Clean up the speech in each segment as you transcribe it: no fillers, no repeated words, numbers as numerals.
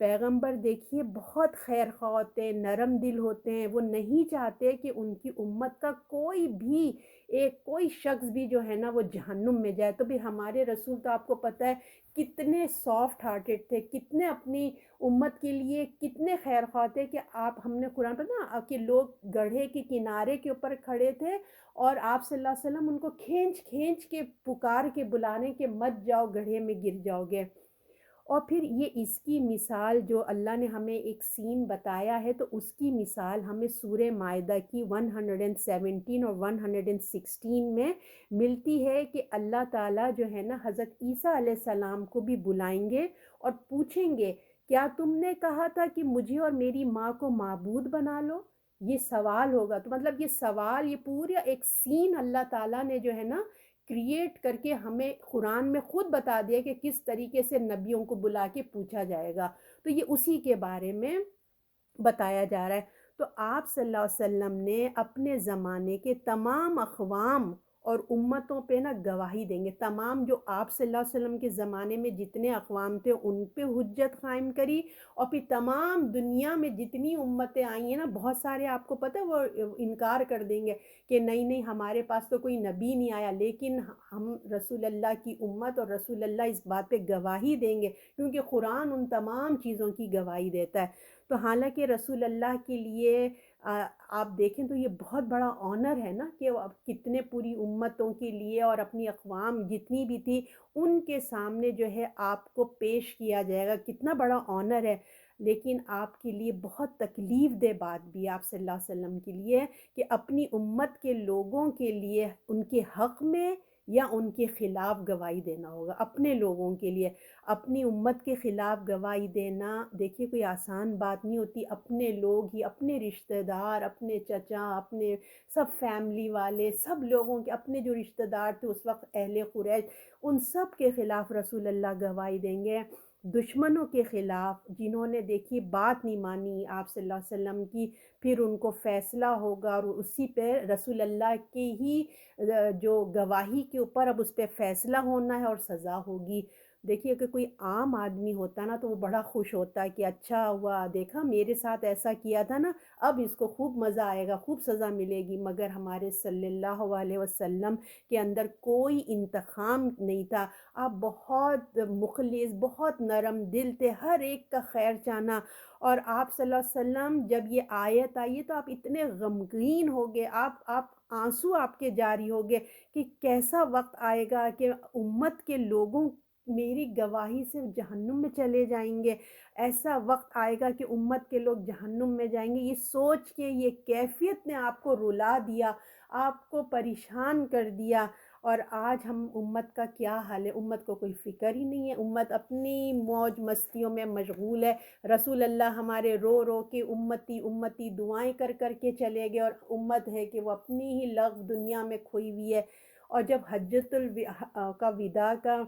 پیغمبر دیکھیے بہت خیر خواہ ہوتے ہیں، نرم دل ہوتے ہیں، وہ نہیں چاہتے کہ ان کی امت کا کوئی بھی کوئی شخص بھی جو ہے نا وہ جہنم میں جائے۔ تو بھی ہمارے رسول تو آپ کو پتہ ہے کتنے سافٹ ہارٹیڈ تھے، کتنے اپنی امت کے لیے کتنے خیر خواہ تھے کہ آپ ہم نے قرآن پڑھا نا کہ لوگ گڑھے کے کنارے کے اوپر کھڑے تھے اور آپ صلی اللہ علیہ وسلم ان کو کھینچ کھینچ کے پکار کے بلانے کہ مت جاؤ گڑھے میں گر جاؤ گے۔ اور پھر یہ اس کی مثال جو اللہ نے ہمیں ایک سین بتایا ہے، تو اس کی مثال ہمیں سورہ مائدہ کی 117 اور 116 میں ملتی ہے کہ اللہ تعالیٰ جو ہے نا حضرت عیسیٰ علیہ السلام کو بھی بلائیں گے اور پوچھیں گے کیا تم نے کہا تھا کہ مجھے اور میری ماں کو معبود بنا لو؟ یہ سوال ہوگا۔ تو مطلب یہ سوال، یہ پورا ایک سین اللہ تعالیٰ نے جو ہے نا کریٹ کر کے ہمیں قرآن میں خود بتا دیا کہ کس طریقے سے نبیوں کو بلا کے پوچھا جائے گا۔ تو یہ اسی کے بارے میں بتایا جا رہا ہے۔ تو آپ صلی اللہ علیہ وسلم نے اپنے زمانے کے تمام اقوام اور امتوں پہ نا گواہی دیں گے، تمام جو آپ صلی اللہ علیہ وسلم کے زمانے میں جتنے اقوام تھے ان پہ حجت قائم کری، اور پھر تمام دنیا میں جتنی امتیں آئی ہیں نا، بہت سارے آپ کو پتہ ہے وہ انکار کر دیں گے کہ نہیں نہیں ہمارے پاس تو کوئی نبی نہیں آیا، لیکن ہم رسول اللہ کی امت اور رسول اللہ اس بات پہ گواہی دیں گے کیونکہ قرآن ان تمام چیزوں کی گواہی دیتا ہے۔ تو حالانکہ رسول اللہ کے لیے آپ دیکھیں تو یہ بہت بڑا آنر ہے نا کہ وہ اب کتنے پوری امتوں کے لیے اور اپنی اقوام جتنی بھی تھی ان کے سامنے جو ہے آپ کو پیش کیا جائے گا، کتنا بڑا آنر ہے۔ لیکن آپ کے لیے بہت تکلیف دہ بات بھی آپ صلی اللہ علیہ وسلم کے لیے کہ اپنی امت کے لوگوں کے لیے ان کے حق میں یا ان کے خلاف گواہی دینا ہوگا۔ اپنے لوگوں کے لیے اپنی امت کے خلاف گواہی دینا دیکھیے کوئی آسان بات نہیں ہوتی۔ اپنے لوگ ہی، اپنے رشتہ دار، اپنے چچا، اپنے سب فیملی والے، سب لوگوں کے اپنے جو رشتہ دار تھے اس وقت اہل قریش، ان سب کے خلاف رسول اللہ گواہی دیں گے۔ دشمنوں کے خلاف جنہوں نے دیکھی بات نہیں مانی آپ صلی اللہ علیہ وسلم کی، پھر ان کو فیصلہ ہوگا اور اسی پہ رسول اللہ کے ہی جو گواہی کے اوپر اب اس پہ فیصلہ ہونا ہے اور سزا ہوگی۔ دیکھیے کہ کوئی عام آدمی ہوتا نا تو وہ بڑا خوش ہوتا ہے کہ اچھا ہوا، دیکھا میرے ساتھ ایسا کیا تھا نا، اب اس کو خوب مزہ آئے گا، خوب سزا ملے گی۔ مگر ہمارے صلی اللہ علیہ وسلم کے اندر کوئی انتقام نہیں تھا۔ آپ بہت مخلص، بہت نرم دل تھے، ہر ایک کا خیر چاہنا۔ اور آپ صلی اللہ علیہ وسلم جب یہ آیت آئی تو آپ اتنے غمگین ہو گئے، آپ آنسو آپ کے جاری ہو گئے کہ کیسا وقت آئے گا کہ امت کے لوگوں میری گواہی سے جہنم میں چلے جائیں گے، ایسا وقت آئے گا کہ امت کے لوگ جہنم میں جائیں گے۔ یہ سوچ کے یہ کیفیت نے آپ کو رلا دیا، آپ کو پریشان کر دیا۔ اور آج ہم امت کا کیا حال ہے؟ امت کو کوئی فکر ہی نہیں ہے، امت اپنی موج مستیوں میں مشغول ہے۔ رسول اللہ ہمارے رو رو کے امتی امتی دعائیں کر کر کے چلے گئے، اور امت ہے کہ وہ اپنی ہی لغو دنیا میں کھوئی ہوئی ہے۔ اور جب حجۃ کا وداع کا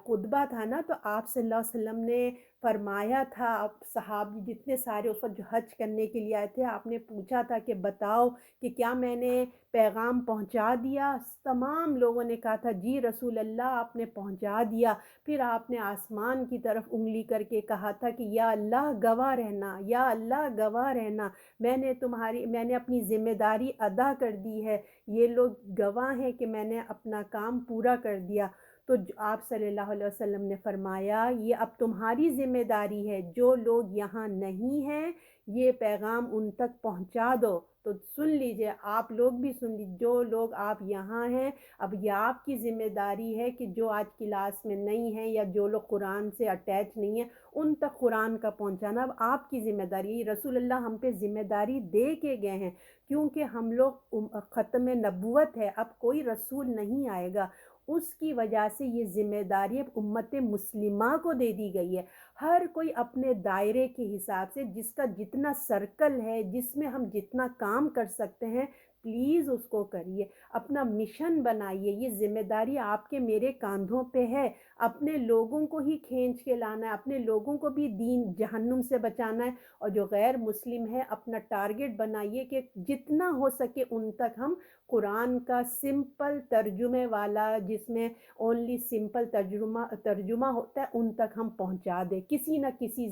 خطبہ تھا نا تو آپ صلی اللہ علیہ وسلم نے فرمایا تھا، اب صحابی جتنے سارے اس وقت جو حج کرنے کے لیے آئے تھے، آپ نے پوچھا تھا کہ بتاؤ کہ کیا میں نے پیغام پہنچا دیا؟ تمام لوگوں نے کہا تھا جی رسول اللہ آپ نے پہنچا دیا۔ پھر آپ نے آسمان کی طرف انگلی کر کے کہا تھا کہ یا اللہ گواہ رہنا، یا اللہ گواہ رہنا، میں نے اپنی ذمہ داری ادا کر دی ہے، یہ لوگ گواہ ہیں کہ میں نے اپنا کام پورا کر دیا۔ تو آپ صلی اللہ علیہ وسلم نے فرمایا یہ اب تمہاری ذمہ داری ہے، جو لوگ یہاں نہیں ہیں یہ پیغام ان تک پہنچا دو۔ تو سن لیجئے، آپ لوگ بھی سن لیجئے، جو لوگ آپ یہاں ہیں اب یہ آپ کی ذمہ داری ہے کہ جو آج کلاس میں نہیں ہیں یا جو لوگ قرآن سے اٹیچ نہیں ہیں ان تک قرآن کا پہنچانا اب آپ کی ذمہ داری ہے۔ رسول اللہ ہم پہ ذمہ داری دے کے گئے ہیں کیونکہ ہم لوگ ختم نبوت ہے، اب کوئی رسول نہیں آئے گا، اس کی وجہ سے یہ ذمہ داری اب امت مسلمہ کو دے دی گئی ہے۔ ہر کوئی اپنے دائرے کے حساب سے جس کا جتنا سرکل ہے، جس میں ہم جتنا کام کر سکتے ہیں پلیز اس کو کریے، اپنا مشن بنائیے۔ یہ ذمہ داری آپ کے میرے کاندھوں پہ ہے، اپنے لوگوں کو ہی کھینچ کے لانا ہے، اپنے لوگوں کو بھی دین جہنم سے بچانا ہے، اور جو غیر مسلم ہے اپنا ٹارگٹ بنائیے کہ جتنا ہو سکے ان تک ہم قرآن کا سمپل ترجمے والا، جس میں اونلی سمپل ترجمہ ہوتا ہے، ان تک ہم پہنچا دیں۔ کسی نہ کسی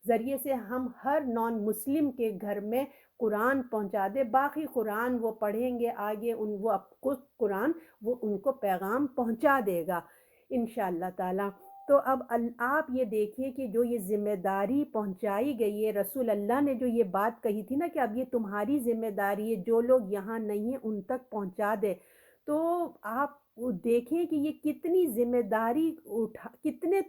ذریعے سے ہم ہر نان مسلم کے گھر میں قرآن پہنچا دے، باقی قرآن وہ پڑھیں گے آگے، وہ قرآن وہ ان کو پیغام پہنچا دے گا انشاءاللہ تعالی۔ تو اب آپ یہ دیکھیے کہ جو یہ ذمہ داری پہنچائی گئی ہے، رسول اللہ نے جو یہ بات کہی تھی نا کہ اب یہ تمہاری ذمہ داری ہے، جو لوگ یہاں نہیں ہیں ان تک پہنچا دے، تو آپ دیکھیں کہ یہ کتنی ذمہ داری کتنے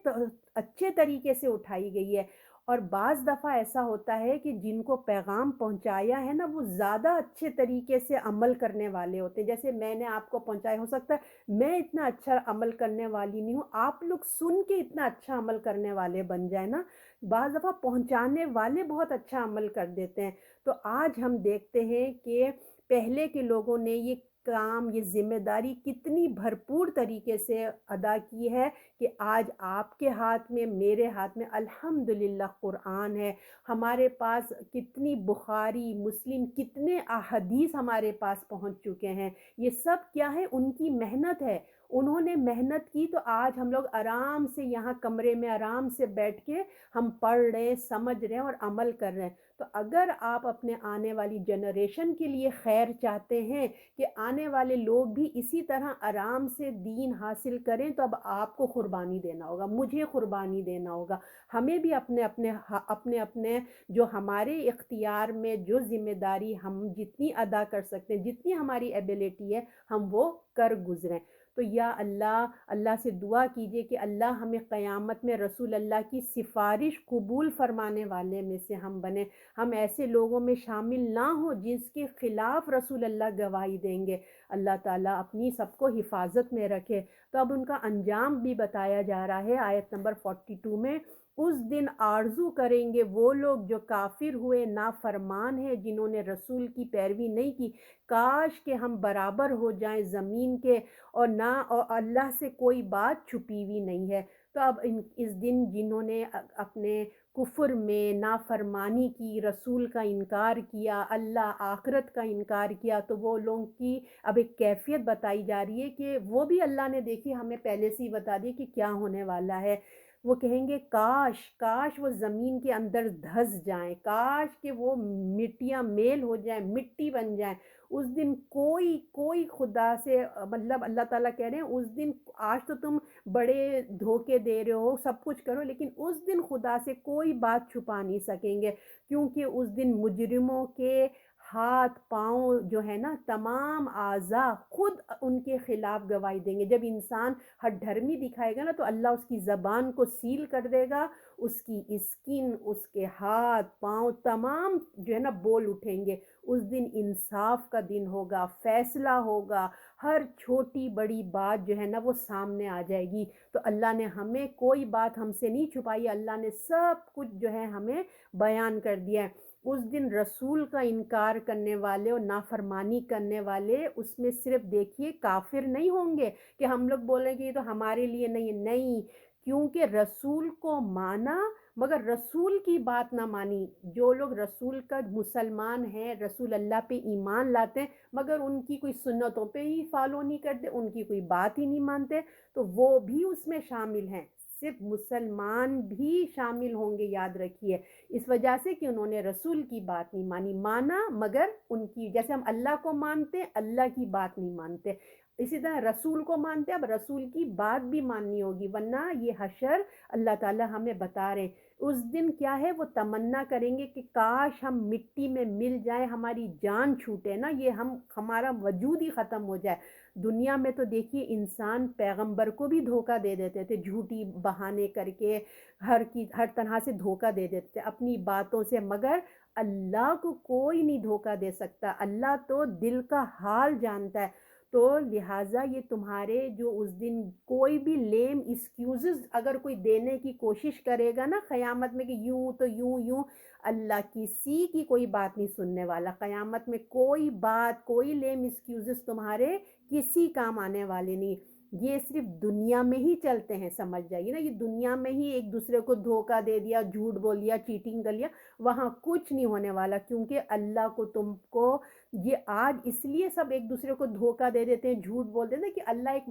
اچھے طریقے سے اٹھائی گئی ہے۔ اور بعض دفعہ ایسا ہوتا ہے کہ جن کو پیغام پہنچایا ہے نا وہ زیادہ اچھے طریقے سے عمل کرنے والے ہوتے ہیں، جیسے میں نے آپ کو پہنچایا، ہو سکتا ہے میں اتنا اچھا عمل کرنے والی نہیں ہوں، آپ لوگ سن کے اتنا اچھا عمل کرنے والے بن جائیں نا، بعض دفعہ پہنچانے والے بہت اچھا عمل کر دیتے ہیں۔ تو آج ہم دیکھتے ہیں کہ پہلے کے لوگوں نے یہ کام، یہ ذمہ داری کتنی بھرپور طریقے سے ادا کی ہے کہ آج آپ کے ہاتھ میں، میرے ہاتھ میں الحمدللہ قرآن ہے، ہمارے پاس کتنی بخاری مسلم، کتنے احادیث ہمارے پاس پہنچ چکے ہیں۔ یہ سب کیا ہے؟ ان کی محنت ہے، انہوں نے محنت کی، تو آج ہم لوگ آرام سے یہاں کمرے میں آرام سے بیٹھ کے ہم پڑھ رہے ہیں، سمجھ رہے ہیں اور عمل کر رہے ہیں۔ تو اگر آپ اپنے آنے والی جنریشن کے لیے خیر چاہتے ہیں کہ آنے والے لوگ بھی اسی طرح آرام سے دین حاصل کریں، تو اب آپ کو قربانی دینا ہوگا، مجھے قربانی دینا ہوگا، ہمیں بھی اپنے جو ہمارے اختیار میں جو ذمہ داری ہم جتنی ادا کر سکتے ہیں، جتنی ہماری ایبیلٹی ہے، ہم وہ کر گزریں۔ تو یا اللہ سے دعا کیجئے کہ اللہ ہمیں قیامت میں رسول اللہ کی سفارش قبول فرمانے والے میں سے ہم بنیں، ہم ایسے لوگوں میں شامل نہ ہوں جس کے خلاف رسول اللہ گواہی دیں گے۔ اللہ تعالیٰ اپنی سب کو حفاظت میں رکھے۔ تو اب ان کا انجام بھی بتایا جا رہا ہے آیت نمبر 42 میں، اس دن آرزو کریں گے وہ لوگ جو کافر ہوئے، نافرمان ہیں، جنہوں نے رسول کی پیروی نہیں کی، کاش کہ ہم برابر ہو جائیں زمین کے، اور اللہ سے کوئی بات چھپی ہوئی نہیں ہے۔ تو اب اس دن جنہوں نے اپنے کفر میں نافرمانی کی، رسول کا انکار کیا، اللہ آخرت کا انکار کیا، تو وہ لوگوں کی اب ایک کیفیت بتائی جا رہی ہے کہ وہ بھی اللہ نے دیکھی ہمیں پہلے سے ہی بتا دی کہ کیا ہونے والا ہے۔ وہ کہیں گے کاش وہ زمین کے اندر دھس جائیں، کاش کہ وہ مٹیاں میل ہو جائیں، مٹی بن جائیں۔ اس دن کوئی خدا سے، مطلب اللہ تعالیٰ کہہ رہے ہیں اس دن، آج تو تم بڑے دھوکے دے رہے ہو، سب کچھ کرو، لیکن اس دن خدا سے کوئی بات چھپا نہیں سکیں گے، کیونکہ اس دن مجرموں کے ہاتھ پاؤں جو ہے نا، تمام اعضاء خود ان کے خلاف گواہی دیں گے۔ جب انسان ہٹ دھرمی دکھائے گا نا تو اللہ اس کی زبان کو سیل کر دے گا، اس کی اسکن، اس کے ہاتھ پاؤں تمام جو ہے نا بول اٹھیں گے۔ اس دن انصاف کا دن ہوگا، فیصلہ ہوگا، ہر چھوٹی بڑی بات جو ہے نا وہ سامنے آ جائے گی۔ تو اللہ نے ہمیں کوئی بات ہم سے نہیں چھپائی، اللہ نے سب کچھ جو ہے ہمیں بیان کر دیا ہے۔ اس دن رسول کا انکار کرنے والے اور نافرمانی کرنے والے، اس میں صرف دیکھیے کافر نہیں ہوں گے کہ ہم لوگ بولیں کہ یہ تو ہمارے لیے نہیں، کیونکہ رسول کو مانا مگر رسول کی بات نہ مانی۔ جو لوگ رسول کا مسلمان ہیں، رسول اللہ پہ ایمان لاتے ہیں، مگر ان کی کوئی سنتوں پہ ہی فالو نہیں کرتے، ان کی کوئی بات ہی نہیں مانتے، تو وہ بھی اس میں شامل ہیں۔ صرف مسلمان بھی شامل ہوں گے، یاد رکھیے، اس وجہ سے کہ انہوں نے رسول کی بات نہیں مانی، مانا مگر ان کی، جیسے ہم اللہ کو مانتے ہیں، اللہ کی بات نہیں مانتے، اسی طرح رسول کو مانتے ہیں، اب رسول کی بات بھی ماننی ہوگی، ورنہ یہ حشر اللہ تعالی ہمیں بتا رہے ہیں۔ اس دن کیا ہے؟ وہ تمنا کریں گے کہ کاش ہم مٹی میں مل جائیں، ہماری جان چھوٹے نا، یہ ہمارا وجود ہی ختم ہو جائے۔ دنیا میں تو دیکھیے انسان پیغمبر کو بھی دھوکہ دے دیتے تھے، جھوٹی بہانے کر کے ہر طرح سے دھوکہ دے دیتے تھے اپنی باتوں سے، مگر اللہ کو کوئی نہیں دھوکہ دے سکتا، اللہ تو دل کا حال جانتا ہے۔ تو لہٰذا یہ تمہارے جو اس دن کوئی بھی لیم ایکسکیوزز اگر کوئی دینے کی کوشش کرے گا نا قیامت میں کہ یوں تو یوں، اللہ کسی کی کوئی بات نہیں سننے والا، قیامت میں کوئی بات، کوئی لیم ایکسکیوزز تمہارے کسی کام آنے والے نہیں۔ یہ صرف دنیا میں ہی چلتے ہیں، سمجھ جائیے نا، یہ دنیا میں ہی ایک دوسرے کو دھوکہ دے دیا، جھوٹ بول دیا، چیٹنگ کر لیا، وہاں کچھ نہیں ہونے والا، کیونکہ اللہ کو تم کو یہ آج اس لیے سب ایک دوسرے کو دھوکہ دے دیتے ہیں، جھوٹ بول دیتے ہیں کہ اللہ ایک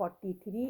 43,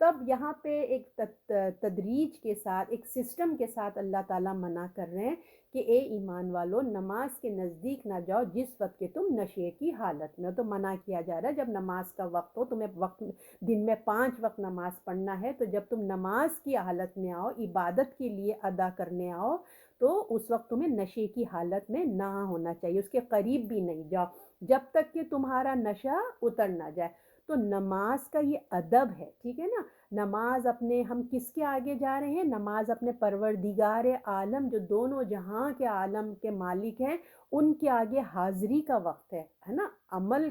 تو اب یہاں پہ ایک تدریج کے ساتھ، ایک سسٹم کے ساتھ اللہ تعالیٰ منع کر رہے ہیں کہ اے ایمان والو نماز کے نزدیک نہ جاؤ جس وقت کہ تم نشے کی حالت میں ہو۔ تو منع کیا جا رہا ہے جب نماز کا وقت ہو، تمہیں وقت دن میں 5 وقت نماز پڑھنا ہے، تو جب تم نماز کی حالت میں آؤ، عبادت کے لیے ادا کرنے آؤ، تو اس وقت تمہیں نشے کی حالت میں نہ ہونا چاہیے، اس کے قریب بھی نہیں جاؤ جب تک کہ تمہارا نشہ اتر نہ جائے۔ تو نماز کا یہ ادب ہے، ٹھیک ہے نا۔ نماز اپنے، ہم کس کے آگے جا رہے ہیں؟ نماز اپنے پروردگار عالم جو دونوں جہاں کے عالم کے مالک ہیں ان کے آگے حاضری کا وقت ہے نا، عمل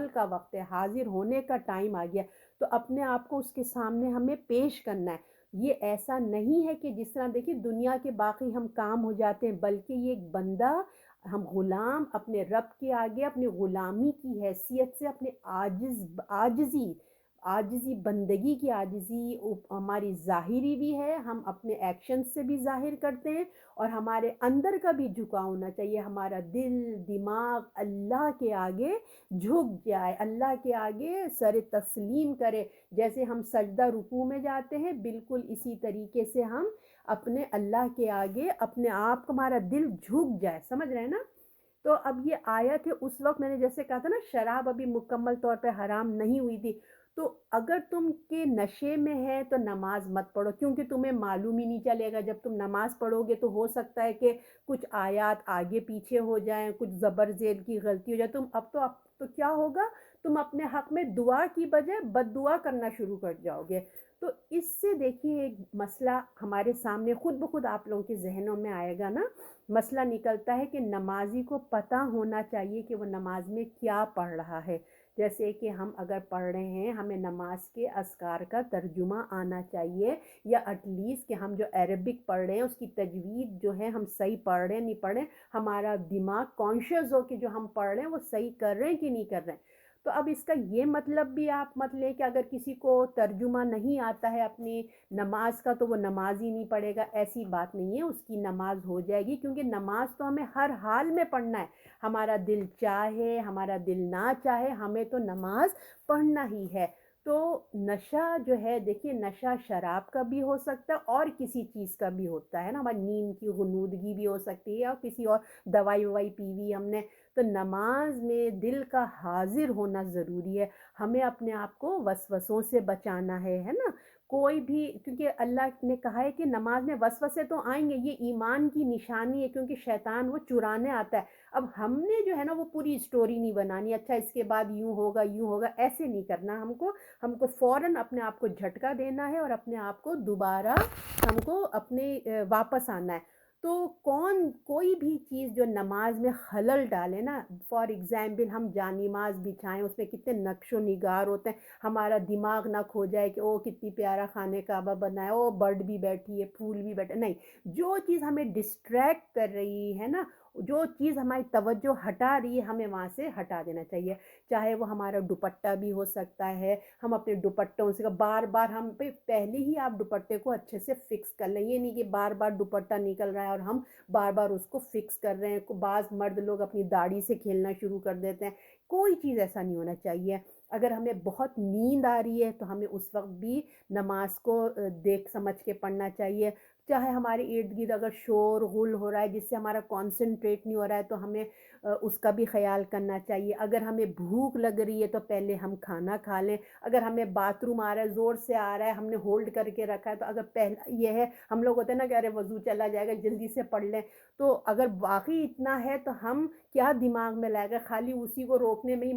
کا وقت ہے، حاضر ہونے کا ٹائم آ گیا، تو اپنے آپ کو اس کے سامنے ہمیں پیش کرنا ہے۔ یہ ایسا نہیں ہے کہ جس طرح دیکھیے دنیا کے باقی ہم کام ہو جاتے ہیں، بلکہ یہ ایک بندہ، ہم غلام اپنے رب کے آگے اپنی غلامی کی حیثیت سے اپنے عاجزی بندگی کی عاجزی ہماری ظاہری بھی ہے، ہم اپنے ایکشن سے بھی ظاہر کرتے ہیں، اور ہمارے اندر کا بھی جھکا ہونا چاہیے، ہمارا دل دماغ اللہ کے آگے جھک جائے، اللہ کے آگے سر تسلیم کرے۔ جیسے ہم سجدہ رکوع میں جاتے ہیں، بالکل اسی طریقے سے ہم اپنے اللہ کے آگے اپنے آپ کو، ہمارا دل جھک جائے، سمجھ رہے ہیں نا۔ تو اب یہ آیت ہے، اس وقت میں نے جیسے کہا تھا نا شراب ابھی مکمل طور پہ حرام نہیں ہوئی تھی، تو اگر تم کے نشے میں ہے تو نماز مت پڑھو، کیونکہ تمہیں معلوم ہی نہیں چلے گا، جب تم نماز پڑھو گے تو ہو سکتا ہے کہ کچھ آیات آگے پیچھے ہو جائیں، کچھ زبر زیر کی غلطی ہو جائے، اب تو کیا ہوگا، تم اپنے حق میں دعا کی بجائے بد دعا کرنا شروع کر جاؤ گے۔ تو اس سے دیکھیے ایک مسئلہ ہمارے سامنے خود بخود آپ لوگوں کے ذہنوں میں آئے گا نا، مسئلہ نکلتا ہے کہ نمازی کو پتہ ہونا چاہیے کہ وہ نماز میں کیا پڑھ رہا ہے۔ جیسے کہ ہم اگر پڑھ رہے ہیں، ہمیں نماز کے اذکار کا ترجمہ آنا چاہیے، یا ایٹ لیسٹ کہ ہم جو عربک پڑھ رہے ہیں اس کی تجوید جو ہے ہم صحیح پڑھ رہے ہیں نہیں پڑھ رہے ہیں، ہمارا دماغ کانشیس ہو کہ جو ہم پڑھ رہے ہیں وہ صحیح کر رہے ہیں کہ نہیں کر رہے ہیں۔ تو اب اس کا یہ مطلب بھی آپ مت لیں کہ اگر کسی کو ترجمہ نہیں آتا ہے اپنی نماز کا تو وہ نماز ہی نہیں پڑھے گا، ایسی بات نہیں ہے، اس کی نماز ہو جائے گی، کیونکہ نماز تو ہمیں ہر حال میں پڑھنا ہے، ہمارا دل چاہے ہمارا دل نہ چاہے ہمیں تو نماز پڑھنا ہی ہے۔ تو نشہ جو ہے دیکھیے، نشہ شراب کا بھی ہو سکتا ہے اور کسی چیز کا بھی ہوتا ہے نا، ہماری نیند کی غنودگی بھی ہو سکتی ہے، اور کسی اور دوائی ووائی پی ہوئی ہم نے، تو نماز میں دل کا حاضر ہونا ضروری ہے، ہمیں اپنے آپ کو وسوسوں سے بچانا ہے نا، کوئی بھی، کیونکہ اللہ نے کہا ہے کہ نماز میں وسوسے تو آئیں گے، یہ ایمان کی نشانی ہے، کیونکہ شیطان وہ چرانے آتا ہے۔ اب ہم نے جو ہے نا وہ پوری اسٹوری نہیں بنانی، اچھا اس کے بعد یوں ہوگا ایسے نہیں کرنا، ہم کو فوراً اپنے آپ کو جھٹکا دینا ہے اور اپنے آپ کو دوبارہ ہم کو اپنے واپس آنا ہے۔ تو کوئی بھی چیز جو نماز میں خلل ڈالے نا، فار ایگزامپل ہم جانماز بچھائیں، اس میں کتنے نقش و نگار ہوتے ہیں، ہمارا دماغ نہ کھو جائے کہ او کتنی پیارا خانہ کعبہ بنا ہے، او برڈ بھی بیٹھی ہے، پھول بھی بیٹھے، نہیں، جو چیز ہمیں ڈسٹریکٹ کر رہی ہے نا، جو چیز ہماری توجہ ہٹا رہی ہے ہمیں وہاں سے ہٹا دینا چاہیے، چاہے وہ ہمارا دوپٹہ بھی ہو سکتا ہے، ہم اپنے دوپٹوں سے بار بار ہم پہ پہلے ہی آپ دوپٹے کو اچھے سے فکس کر لیں، یہ نہیں کہ بار بار دوپٹہ نکل رہا ہے اور ہم بار بار اس کو فکس کر رہے ہیں، بعض مرد لوگ اپنی داڑھی سے کھیلنا شروع کر دیتے ہیں، کوئی چیز ایسا نہیں ہونا چاہیے۔ اگر ہمیں بہت نیند آ رہی ہے تو ہمیں اس وقت بھی نماز کو دیکھ سمجھ کے پڑھنا چاہیے، چاہے ہمارے ارد گرد اگر شور غل ہو رہا ہے جس سے ہمارا کانسنٹریٹ نہیں ہو رہا ہے تو ہمیں اس کا بھی خیال کرنا چاہیے، اگر ہمیں بھوک لگ رہی ہے تو پہلے ہم کھانا کھا لیں، اگر ہمیں باتھ روم آ رہا ہے زور سے آ رہا ہے ہم نے ہولڈ کر کے رکھا ہے تو اگر پہلا یہ ہے، ہم لوگ ہوتے ہیں نا کہ ارے وضو چلا جائے گا جلدی سے پڑھ لیں، تو اگر واقعی اتنا ہے تو ہم کیا دماغ میں لائے گا، خالی اسی کو روکنے میں ہی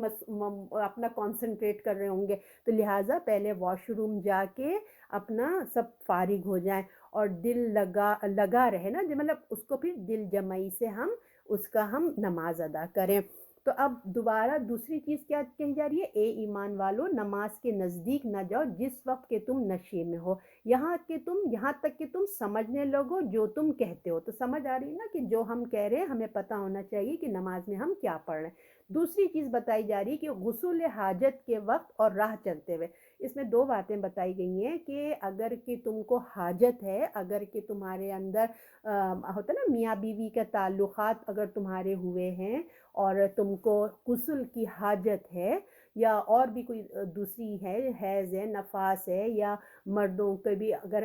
اپنا کانسنٹریٹ کر رہے ہوں گے، تو لہٰذا پہلے واش روم جا کے اپنا سب فارغ ہو جائیں، اور دل لگا رہے نا، مطلب اس کو پھر دل جمعی سے ہم نماز ادا کریں۔ تو اب دوبارہ دوسری چیز کیا کہی جا رہی ہے، اے ایمان والو نماز کے نزدیک نہ جاؤ جس وقت کہ تم نشے میں ہو، یہاں تک کہ تم سمجھنے لگو جو تم کہتے ہو، تو سمجھ آ رہی ہے نا کہ جو ہم کہہ رہے ہیں ہمیں پتہ ہونا چاہیے کہ نماز میں ہم کیا پڑھ رہے ہیں۔ دوسری چیز بتائی جا رہی ہے کہ غسل حاجت کے وقت اور راہ چلتے ہوئے، اس میں دو باتیں بتائی گئی ہیں کہ اگر کہ تم کو حاجت ہے، اگر کہ تمہارے اندر ہوتا ہے نا میاں بیوی کے تعلقات اگر تمہارے ہوئے ہیں اور تم کو غسل کی حاجت ہے، یا اور بھی کوئی دوسری ہے، حیض ہے، نفاس ہے، یا مردوں کے بھی اگر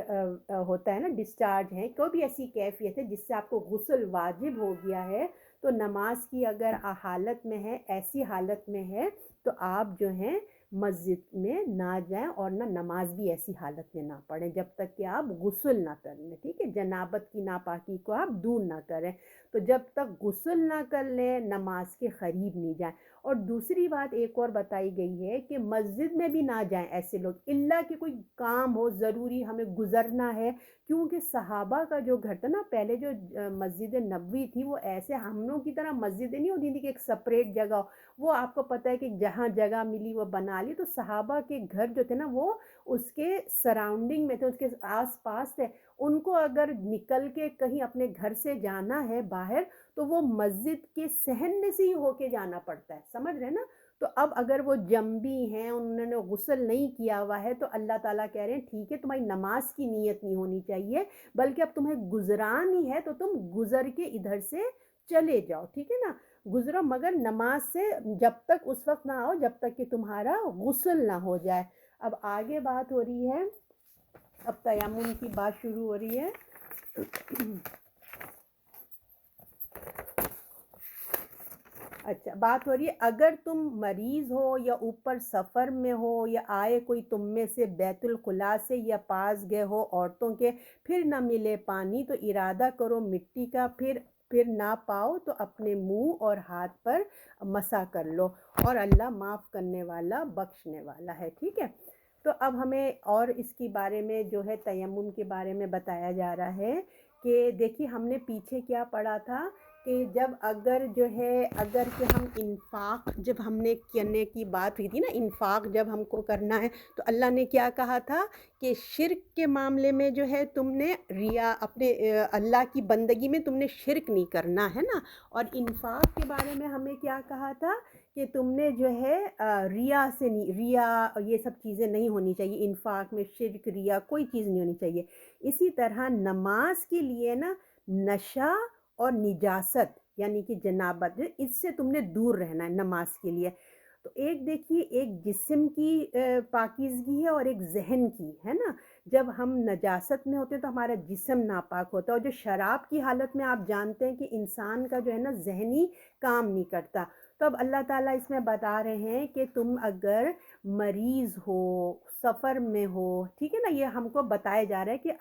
ہوتا ہے نا ڈسچارج ہے، کوئی بھی ایسی کیفیت ہے جس سے آپ کو غسل واجب ہو گیا ہے، تو نماز کی اگر حالت میں ہے، ایسی حالت میں ہے، تو آپ جو ہیں مسجد میں نہ جائیں اور نہ نماز بھی ایسی حالت میں نہ پڑھیں جب تک کہ آپ غسل نہ کر لیں، ٹھیک ہے، جنابت کی ناپاکی کو آپ دور نہ کریں۔ تو جب تک غسل نہ کر لیں نماز کے قریب نہیں جائیں۔ اور دوسری بات ایک اور بتائی گئی ہے کہ مسجد میں بھی نہ جائیں ایسے لوگ، الا کہ کوئی کام ہو ضروری ہمیں گزرنا ہے، کیونکہ صحابہ کا جو گھر تھا نا پہلے، جو مسجد نبوی تھی، وہ ایسے ہم لوگوں کی طرح مسجد نہیں ہوتی تھی کہ ایک سپریٹ جگہ ہو، وہ آپ کو پتہ ہے کہ جہاں جگہ ملی وہ بنا لی۔ تو صحابہ کے گھر جو تھے نا وہ اس کے سراؤنڈنگ میں تھے، اس کے آس پاس تھے، ان کو اگر نکل کے کہیں اپنے گھر سے جانا ہے باہر تو وہ مسجد کے صحن میں سے ہی ہو کے جانا پڑتا ہے، سمجھ رہے ہیں نا؟ تو اب اگر وہ جنبی ہیں، انہوں نے غسل نہیں کیا ہوا ہے، تو اللہ تعالیٰ کہہ رہے ہیں ٹھیک ہے تمہاری نماز کی نیت نہیں ہونی چاہیے، بلکہ اب تمہیں گزران ہی ہے تو تم گزر کے ادھر سے چلے جاؤ، ٹھیک ہے نا، گزرو، مگر نماز سے جب تک اس وقت نہ آؤ جب تک کہ تمہارا غسل نہ ہو جائے۔ اب آگے بات ہو رہی ہے، اب تیمم کی بات شروع ہو رہی ہے۔ اچھا، بات ہو رہی ہے اگر تم مریض ہو یا اوپر سفر میں ہو یا آئے کوئی تم میں سے بیت الخلاء سے یا پاس گئے ہو عورتوں کے، پھر نہ ملے پانی تو ارادہ کرو مٹی کا، پھر نہ پاؤ تو اپنے منہ اور ہاتھ پر مسح کر لو، اور اللہ معاف کرنے والا بخشنے والا ہے، ٹھیک ہے۔ تو اب ہمیں اور اس کی بارے میں جو ہے تیمم کے بارے میں بتایا جا رہا ہے کہ دیکھیے ہم نے پیچھے کیا پڑھا تھا کہ جب اگر جو ہے اگر کہ ہم انفاق، جب ہم نے کرنے کی بات ہوئی تھی نا، انفاق جب ہم کو کرنا ہے تو اللہ نے کیا کہا تھا کہ شرک کے معاملے میں جو ہے تم نے ریا اپنے اللہ کی بندگی میں تم نے شرک نہیں کرنا ہے نا، اور انفاق کے بارے میں ہمیں کیا کہا تھا کہ تم نے جو ہے ریا سے نہیں، ریا یہ سب چیزیں نہیں ہونی چاہیے، انفاق میں شرک ریا کوئی چیز نہیں ہونی چاہیے۔ اسی طرح نماز کے لیے نا نشہ اور نجاست یعنی کہ جنابت، اس سے تم نے دور رہنا ہے نماز کے لیے۔ تو ایک دیکھیے ایک جسم کی پاکیزگی ہے اور ایک ذہن کی ہے نا، جب ہم نجاست میں ہوتے ہیں تو ہمارا جسم ناپاک ہوتا ہے، اور جو شراب کی حالت میں آپ جانتے ہیں کہ انسان کا جو ہے نا ذہنی کام نہیں کرتا، تو اب اللہ تعالیٰ اس میں بتا رہے ہیں کہ تم اگر مریض ہو، سفر میں ہو، ٹھیک ہے نا، یہ ہم کو بتایا جا رہا ہے کہ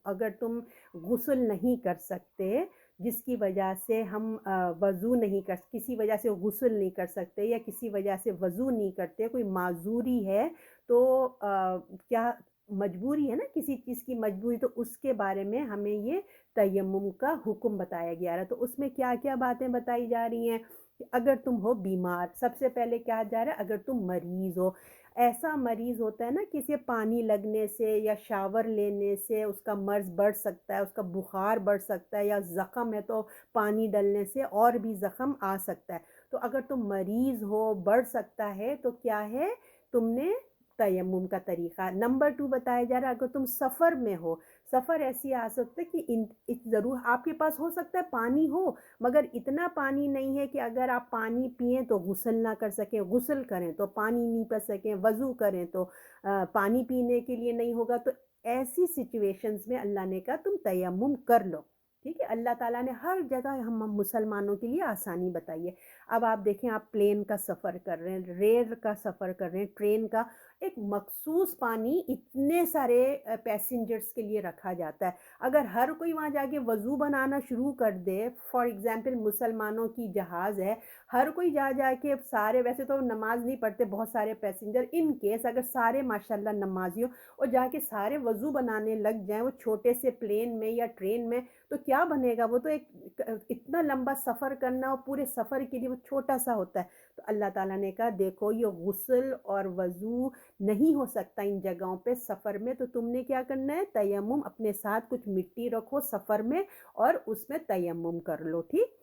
اگر تم غسل نہیں کر سکتے، جس کی وجہ سے ہم وضو نہیں کر، کسی وجہ سے غسل نہیں کر سکتے یا کسی وجہ سے وضو نہیں کرتے، کوئی معذوری ہے، تو کیا مجبوری ہے نا، کسی چیز کی مجبوری، تو اس کے بارے میں ہمیں یہ تیمم کا حکم بتایا گیا ہے۔ تو اس میں کیا کیا باتیں بتائی جا رہی ہیں کہ اگر تم ہو بیمار، سب سے پہلے کیا جا رہا ہے، اگر تم مریض ہو، ایسا مریض ہوتا ہے نا کسی پانی لگنے سے یا شاور لینے سے اس کا مرض بڑھ سکتا ہے، اس کا بخار بڑھ سکتا ہے، یا زخم ہے تو پانی ڈلنے سے اور بھی زخم آ سکتا ہے۔ تو اگر تم مریض ہو، بڑھ سکتا ہے، تو کیا ہے، تم نے تیمم کا طریقہ۔ نمبر 2 بتایا جا رہا ہے اگر تم سفر میں ہو، سفر ایسی آ سکتا ہے کہ ضرور آپ کے پاس ہو سکتا ہے پانی ہو، مگر اتنا پانی نہیں ہے کہ اگر آپ پانی پئیں تو غسل نہ کر سکیں، غسل کریں تو پانی نہیں پی سکیں، وضو کریں تو پانی پینے کے لیے نہیں ہوگا، تو ایسی سچویشنز میں اللہ نے کہا تم تیمم کر لو، ٹھیک ہے۔ اللہ تعالیٰ نے ہر جگہ ہم مسلمانوں کے لیے آسانی بتائی ہے۔ اب آپ دیکھیں، آپ پلین کا سفر کر رہے ہیں، ریل کا سفر کر رہے ہیں، ٹرین کا، ایک مخصوص پانی اتنے سارے پیسنجرز کے لیے رکھا جاتا ہے، اگر ہر کوئی وہاں جا کے وضو بنانا شروع کر دے، فار ایگزامپل مسلمانوں کی جہاز ہے، ہر کوئی جا کے سارے، ویسے تو نماز نہیں پڑھتے بہت سارے پیسنجر، ان کیس اگر سارے ماشاءاللہ نمازی ہو اور جا کے سارے وضو بنانے لگ جائیں وہ چھوٹے سے پلین میں یا ٹرین میں، تو کیا بنے گا، وہ تو ایک اتنا لمبا سفر کرنا، اور پورے سفر کے لیے وہ چھوٹا سا ہوتا ہے۔ تو اللہ تعالیٰ نے کہا دیکھو یہ غسل اور وضو نہیں ہو سکتا ان جگہوں پہ سفر میں، تو تم نے کیا کرنا ہے، تیمم، اپنے ساتھ کچھ مٹی رکھو سفر میں اور اس میں تیمم کر لو، ٹھیک۔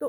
تو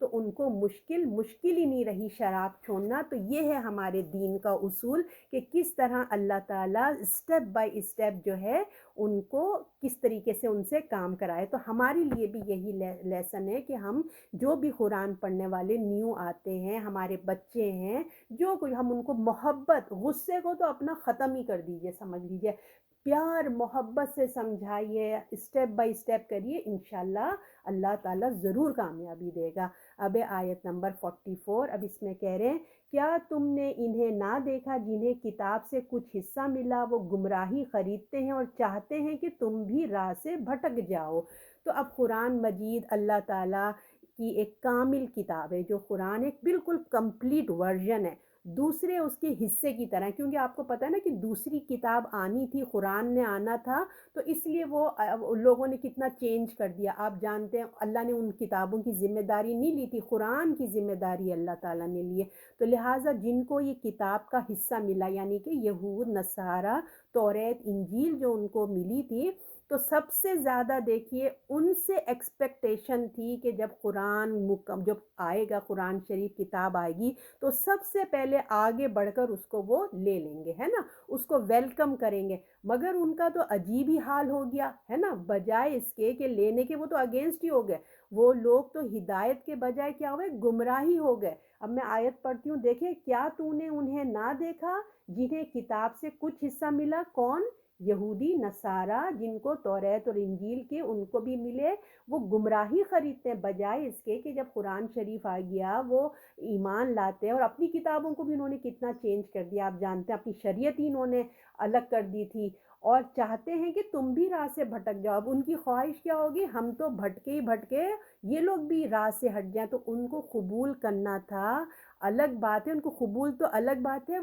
تو ان کو مشکل ہی نہیں رہی شراب چھوڑنا۔ تو یہ ہے ہمارے دین کا اصول کہ کس طرح اللہ تعالیٰ اسٹیپ بائی اسٹیپ جو ہے ان کو کس طریقے سے ان سے کام کرائے۔ تو ہمارے لیے بھی یہی لیسن ہے کہ ہم جو بھی قرآن پڑھنے والے نیو آتے ہیں، ہمارے بچے ہیں، جو کچھ ہم ان کو محبت، غصے کو تو اپنا ختم ہی کر دیجئے، سمجھ لیجئے، پیار محبت سے سمجھائیے، اسٹیپ بائی اسٹیپ کریے، انشاءاللہ اللہ تعالیٰ ضرور کامیابی دے گا۔ اب آیت نمبر 44، اب اس میں کہہ رہے ہیں کیا تم نے انہیں نہ دیکھا جنہیں کتاب سے کچھ حصہ ملا، وہ گمراہی خریدتے ہیں اور چاہتے ہیں کہ تم بھی راہ سے بھٹک جاؤ۔ تو اب قرآن مجید اللہ تعالیٰ کی ایک کامل کتاب ہے، جو قرآن ایک بالکل کمپلیٹ ورژن ہے، دوسرے اس کے حصے کی طرح، کیونکہ آپ کو پتہ ہے نا کہ دوسری کتاب آنی تھی، قرآن نے آنا تھا، تو اس لیے وہ لوگوں نے کتنا چینج کر دیا۔ آپ جانتے ہیں اللہ نے ان کتابوں کی ذمہ داری نہیں لی تھی، قرآن کی ذمہ داری اللہ تعالیٰ نے لی ہے۔ تو لہٰذا جن کو یہ کتاب کا حصہ ملا، یعنی کہ یہود، نصارہ، توریت، انجیل جو ان کو ملی تھی، تو سب سے زیادہ دیکھیے ان سے ایکسپیکٹیشن تھی کہ جب جب آئے گا، قرآن شریف کتاب آئے گی، تو سب سے پہلے آگے بڑھ کر اس کو وہ لے لیں گے، ہے نا، اس کو ویلکم کریں گے۔ مگر ان کا تو عجیب ہی حال ہو گیا ہے نا، بجائے اس کے کہ لینے کے، وہ تو اگینسٹ ہی ہو گئے، وہ لوگ تو ہدایت کے بجائے کیا ہوئے، گمراہی ہو گئے۔ اب میں آیت پڑھتی ہوں، دیکھیں، کیا تو نے انہیں نہ دیکھا جنہیں کتاب سے کچھ حصہ ملا؟ کون؟ یہودی، نصارہ، جن کو توریت اور انجیل کے ان کو بھی ملے، وہ گمراہی خریدتے ہیں، بجائے اس کے کہ جب قرآن شریف آ گیا وہ ایمان لاتے ہیں، اور اپنی کتابوں کو بھی انہوں نے کتنا چینج کر دیا، آپ جانتے ہیں، اپنی شریعت ہی انہوں نے الگ کر دی تھی، اور چاہتے ہیں کہ تم بھی راہ سے بھٹک جاؤ۔ اب ان کی خواہش کیا ہوگی، ہم تو بھٹکے ہی بھٹکے، یہ لوگ بھی راہ سے ہٹ جائیں۔ تو ان کو قبول کرنا تھا، الگ بات ہے، ان کو قبول تو الگ بات ہے،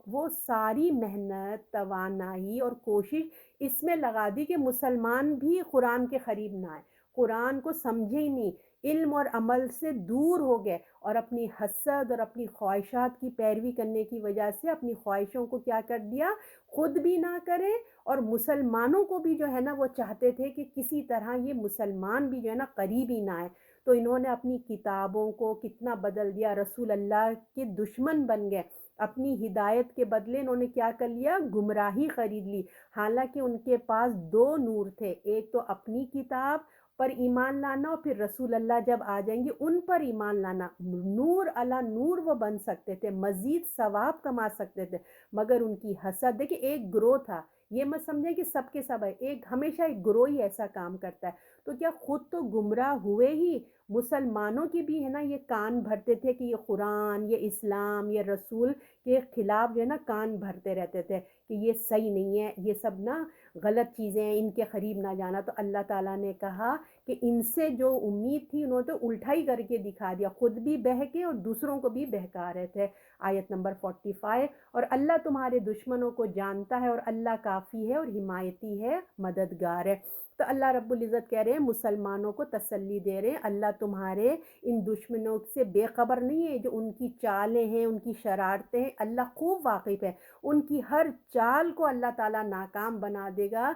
وہ ساری محنت، توانائی اور کوشش اس میں لگا دی کہ مسلمان بھی قرآن کے قریب نہ آئے، قرآن کو سمجھے ہی نہیں، علم اور عمل سے دور ہو گئے، اور اپنی حسد اور اپنی خواہشات کی پیروی کرنے کی وجہ سے اپنی خواہشوں کو کیا کر دیا، خود بھی نہ کریں، اور مسلمانوں کو بھی جو ہے نا وہ چاہتے تھے کہ کسی طرح یہ مسلمان بھی جو ہے نا قریب ہی نہ آئے۔ تو انہوں نے اپنی کتابوں کو کتنا بدل دیا، رسول اللہ کے دشمن بن گئے، اپنی ہدایت کے بدلے انہوں نے کیا کر لیا، گمراہی خرید لی۔ حالانکہ ان کے پاس دو نور تھے، ایک تو اپنی کتاب پر ایمان لانا، اور پھر رسول اللہ جب آ جائیں گے ان پر ایمان لانا، نور علی نور وہ بن سکتے تھے، مزید ثواب کما سکتے تھے، مگر ان کی حسد، دیکھیں ایک گروہ تھا، یہ مت سمجھیں کہ سب کے سب ہے، ایک ہمیشہ ایک گروہ ہی ایسا کام کرتا ہے، تو کیا خود تو گمراہ ہوئے ہی، مسلمانوں کی بھی ہے نا یہ کان بھرتے تھے کہ یہ قرآن، یہ اسلام، یہ رسول کے خلاف جو ہے نا کان بھرتے رہتے تھے کہ یہ صحیح نہیں ہے، یہ سب نا غلط چیزیں ہیں، ان کے قریب نہ جانا۔ تو اللہ تعالیٰ نے کہا کہ ان سے جو امید تھی انہوں نے تو الٹا ہی کر کے دکھا دیا، خود بھی بہکے اور دوسروں کو بھی بہکا رہے تھے۔ آیت نمبر 45، اور اللہ تمہارے دشمنوں کو جانتا ہے، اور اللہ کافی ہے اور حمایتی ہے، مددگار ہے۔ تو اللہ رب العزت کہہ رہے ہیں، مسلمانوں کو تسلی دے رہے ہیں، اللہ تمہارے ان دشمنوں سے بے خبر نہیں ہے، جو ان کی چالیں ہیں، ان کی شرارتیں ہیں، اللہ خوب واقف ہے، ان کی ہر چال کو اللہ تعالیٰ ناکام بنا دے گا۔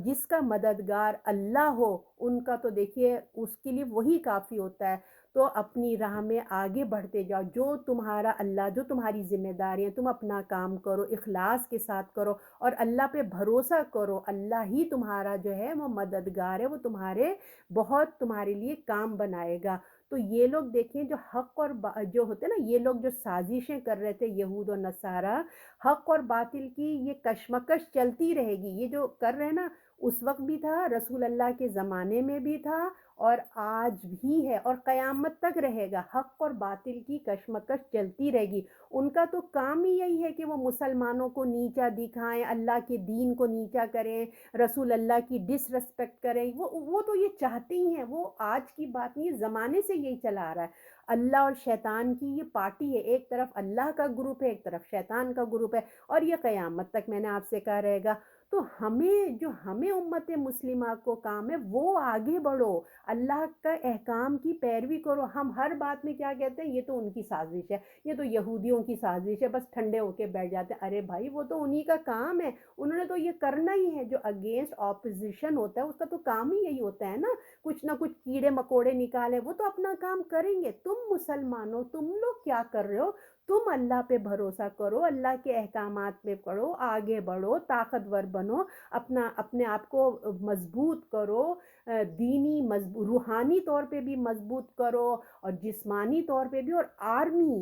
جس کا مددگار اللہ ہو، ان کا تو دیکھیے اس کے لیے وہی کافی ہوتا ہے۔ تو اپنی راہ میں آگے بڑھتے جاؤ، جو تمہارا اللہ، جو تمہاری ذمہ داریاں، تم اپنا کام کرو، اخلاص کے ساتھ کرو، اور اللہ پہ بھروسہ کرو، اللہ ہی تمہارا جو ہے وہ مددگار ہے، وہ بہت تمہارے لیے کام بنائے گا۔ تو یہ لوگ دیکھیں جو حق اور جو ہوتے نا، یہ لوگ جو سازشیں کر رہے تھے، یہود و نصارہ، حق اور باطل کی یہ کشمکش چلتی رہے گی، یہ جو کر رہے ہیں نا، اس وقت بھی تھا، رسول اللہ کے زمانے میں بھی تھا، اور آج بھی ہے، اور قیامت تک رہے گا، حق اور باطل کی کشمکش چلتی رہے گی۔ ان کا تو کام ہی یہی ہے کہ وہ مسلمانوں کو نیچا دکھائیں، اللہ کے دین کو نیچا کریں، رسول اللہ کی ڈس ریسپیکٹ کریں، وہ تو یہ چاہتے ہی ہیں، وہ آج کی بات نہیں، زمانے سے یہی چلا آ رہا ہے۔ اللہ اور شیطان کی یہ پارٹی ہے، ایک طرف اللہ کا گروپ ہے، ایک طرف شیطان کا گروپ ہے، اور یہ قیامت تک میں نے آپ سے کہا رہے گا۔ تو ہمیں امت مسلمہ کو کام ہے وہ آگے بڑھو، اللہ کا احکام کی پیروی کرو۔ ہم ہر بات میں کیا کہتے ہیں، یہ تو ان کی سازش ہے، یہ تو یہودیوں کی سازش ہے، بس ٹھنڈے ہو کے بیٹھ جاتے ہیں۔ ارے بھائی وہ تو انہی کا کام ہے، انہوں نے تو یہ کرنا ہی ہے۔ جو اگینسٹ اپوزیشن ہوتا ہے اس کا تو کام ہی یہی ہوتا ہے نا، کچھ نہ کچھ کیڑے مکوڑے نکالے، وہ تو اپنا کام کریں گے۔ تم مسلمانوں، تم لوگ کیا کر رہے ہو؟ تم اللہ پہ بھروسہ کرو، اللہ کے احکامات پہ پڑھو، آگے بڑھو، طاقتور بنو، اپنے آپ کو مضبوط کرو، دینی روحانی طور پہ بھی مضبوط کرو اور جسمانی طور پہ بھی، اور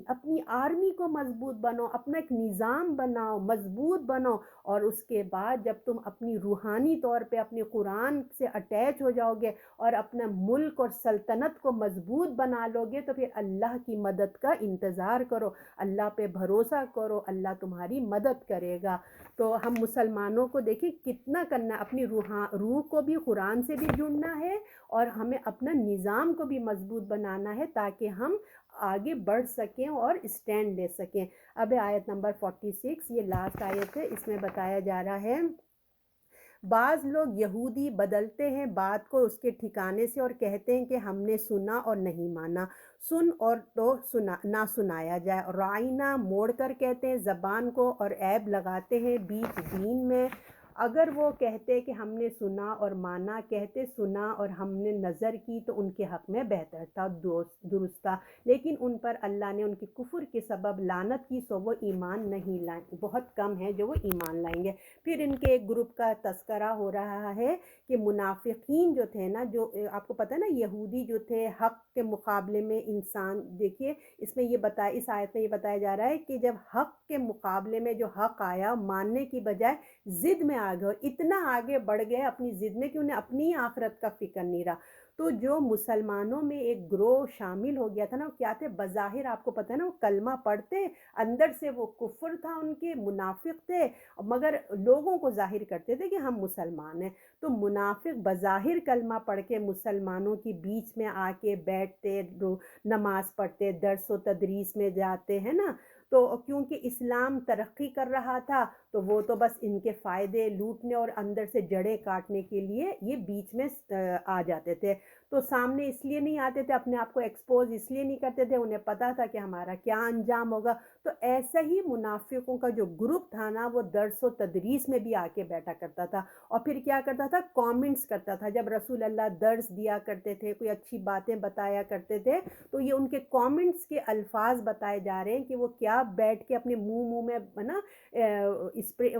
اپنی آرمی کو مضبوط بنو، اپنا ایک نظام بناؤ، مضبوط بنو۔ اور اس کے بعد جب تم اپنی روحانی طور پہ اپنے قرآن سے اٹیچ ہو جاؤ گے اور اپنا ملک اور سلطنت کو مضبوط بنا لو گے، تو پھر اللہ کی مدد کا انتظار کرو، اللہ پہ بھروسہ کرو، اللہ تمہاری مدد کرے گا۔ تو ہم مسلمانوں کو دیکھیں کتنا کرنا، اپنی روح کو بھی قرآن سے بھی جڑنا ہے، اور ہمیں اپنا نظام کو بھی مضبوط بنانا ہے تاکہ ہم آگے بڑھ سکیں اور اسٹینڈ لے سکیں۔ اب آیت نمبر 46، یہ لاسٹ آیت ہے، اس میں بتایا جا رہا ہے بعض لوگ یہودی بدلتے ہیں بات کو اس کے ٹھکانے سے اور کہتے ہیں کہ ہم نے سنا اور نہیں مانا، سن اور تو نہ سنایا جائے۔ رائنا موڑ کر کہتے ہیں زبان کو اور عیب لگاتے ہیں بیچ دین میں۔ اگر وہ کہتے کہ ہم نے سنا اور مانا، کہتے سنا اور ہم نے نظر کی تو ان کے حق میں بہتر تھا، درست تھا، لیکن ان پر اللہ نے ان کے کفر کے سبب لعنت کی، سو وہ ایمان نہیں لائیں، بہت کم ہیں جو وہ ایمان لائیں گے۔ پھر ان کے ایک گروپ کا تذکرہ ہو رہا ہے کہ منافقین جو تھے نا، جو آپ کو پتہ ہے نا یہودی جو تھے حق کے مقابلے میں انسان، دیکھیے اس میں اس آیت میں یہ بتایا جا رہا ہے کہ جب حق کے مقابلے میں جو حق آیا، ماننے کی بجائے ضد میں آ گئے، اتنا آگے بڑھ گئے اپنی ضد میں کہ انہیں اپنی آخرت کا فکر نہیں رہا۔ تو جو مسلمانوں میں ایک گروہ شامل ہو گیا تھا نا، وہ کیا تھے؟ بظاہر آپ کو پتہ ہے نا وہ کلمہ پڑھتے، اندر سے وہ کفر تھا، ان کے منافق تھے، مگر لوگوں کو ظاہر کرتے تھے کہ ہم مسلمان ہیں۔ تو منافق بظاہر کلمہ پڑھ کے مسلمانوں کی بیچ میں آ کے بیٹھتے، نماز پڑھتے، درس و تدریس میں جاتے ہیں نا، تو کیونکہ اسلام ترقی کر رہا تھا تو وہ تو بس ان کے فائدے لوٹنے اور اندر سے جڑیں کاٹنے کے لیے یہ بیچ میں آ جاتے تھے۔ تو سامنے اس لیے نہیں آتے تھے، اپنے آپ کو ایکسپوز اس لیے نہیں کرتے تھے، انہیں پتا تھا کہ ہمارا کیا انجام ہوگا۔ تو ایسا ہی منافقوں کا جو گروپ تھا نا، وہ درس و تدریس میں بھی آ کے بیٹھا کرتا تھا، اور پھر کیا کرتا تھا؟ کامنٹس کرتا تھا۔ جب رسول اللہ درس دیا کرتے تھے، کوئی اچھی باتیں بتایا کرتے تھے، تو یہ ان کے کامنٹس کے الفاظ بتائے جا رہے ہیں کہ وہ کیا بیٹھ کے اپنے منہ میں نا